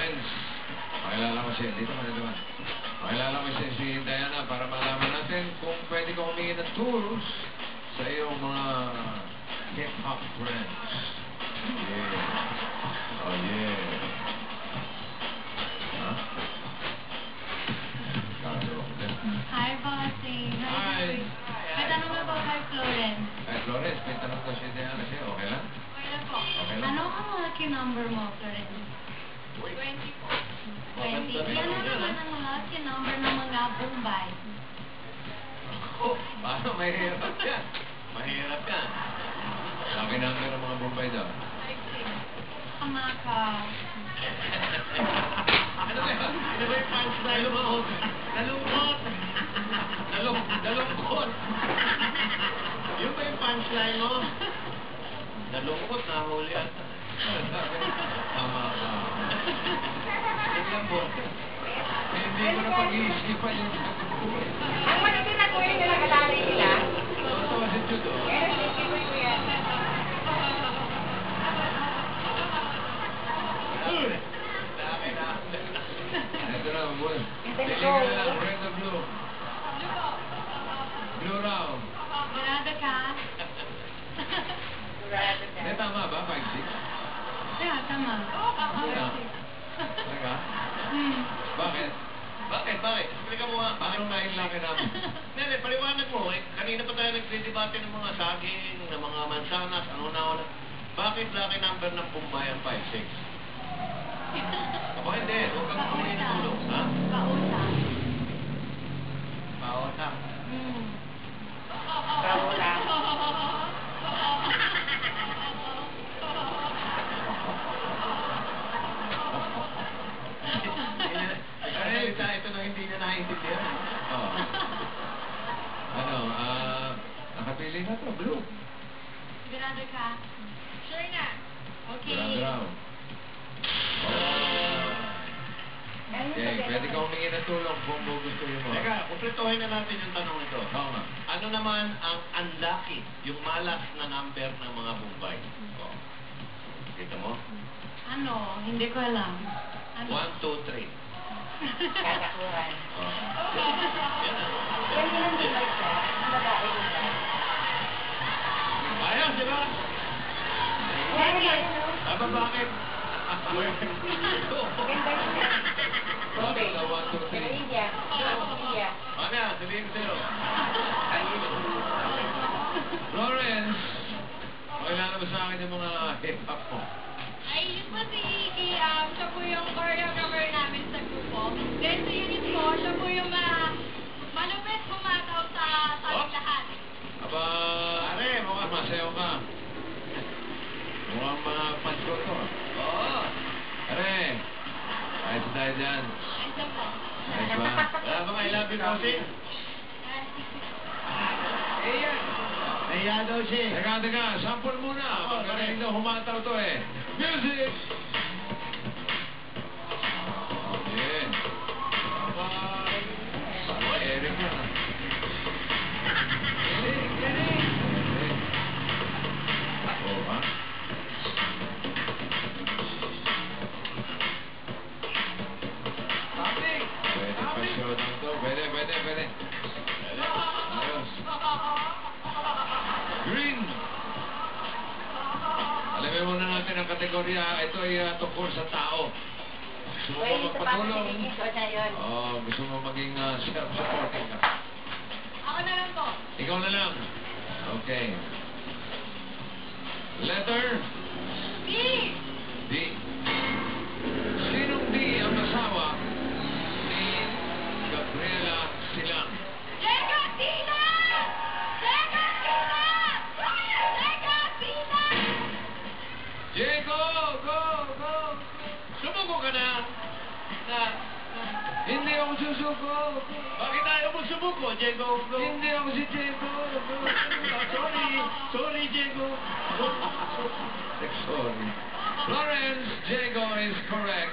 Florence. Pakilala ko siya. Dito ka na naman. Pakilala ko siya si Diana para malaman natin kung pwede ka humingi ng tools sa iyong mga hip-hop friends. Yeah. Oh, yeah. Huh? Hi, bossing. Hi. May tanong na po kay Florence. Ay, Florence, may tanong ko si Diana siya. Okay lang? Okay lang po. Okay lang. Ano ang lucky number mo, Florence? 20 po. 20. Yan na naman ang lucky number ng mga Bombay. Oh, paano? Mahirap yan. Mahirap yan. Laki number ng mga Bombay daw. Kamaka. Ano ba yan? Ano ba yung punchline mo? Nalungkot. Nalungkot. Yun ba yung punchline mo? Nalungkot, nahuli ata. Tama ka. Tingnan mo. Hindi ko na pag-iisipan yung Ang malaki na kuya nila kalalay nila. ito si Judo. Ito na, boy. Tingin ka lang, red or blue? Blue round. Grada ka? Hindi, tama ba? 5-6? Yeah, tama. Talaga? Hmm. Bakit? Bakit? Explica mo nga. Bakit tayong laki namin? Hindi, paliwanag mo. Kanina pa tayo nagdidebate ng mga saging, ng mga mansanas, ano na. Bakit laki number ng Bombay ang 5-6? Aba, hindi. Huwag kang kumain ng tulong. Ha? Pautang. Pautang. Hmm. Ito na hindi niya naiintindihan. Oo. Ano, nakapili na to, blue. Grada ka? Sure na. Okay. Brown. Okay, pwede ka humingi ng tulong kung gusto mo. Teka, kumpletuhin na natin yung tanong ito. Oo nga. Ano naman ang unlucky, yung malas na number ng mga Bombay? Oh. Kita mo? Ano? Hindi ko alam. 1, Ano? 2, 3. Katakuran. Oh. Yan na. Pwede lang din ba siya? Ang babae nila. Ayos, di ba? Aba, bakit? Ganda niya. Bakit na 1, 2, 3? India. India. Ano yan? Sabihin ko sa'yo. Florence, pakilala mo sa akin yung mga hip-hop mo. Ay, yun po si Iggy. Siya po yung choreographer namin sa grupo. Then sa unit ko, siya po yung malupit bumataw sa aming lahat. Aba, are, mukhang masayaw ka. Mukhang mga pasko to. Oo. Are, ayos tayo dyan. Ayun lang po. Ayos ba? Wala ba I love you, Cousing? Naiya daw siya. Teka, sample muna. Magaling daw humataw to eh. Music! Okay. Eric na. Eric. Oo, ha? Pwede pa show lang to. Pwede. Ayos. Green. Alamin muna natin ang kategorya. Ito ay tungkol sa tao. Gusto mo ba magpatulong? Gusto mo maging self-supporting ka? Ako na lang po. Ikaw na lang. Okay. Letter B! D. Sinong D ang asawa ni Gabriela Silang? Jeka Tina! Jeka Tina! Jeka Tina! Diego, go! Sumuko ka na. Hindi ako susuko. Bakit ayaw mo sumuko, Diego? Go. Hindi ako si Diego. Go. Sorry, Diego. Sorry. Florence, Diego is correct.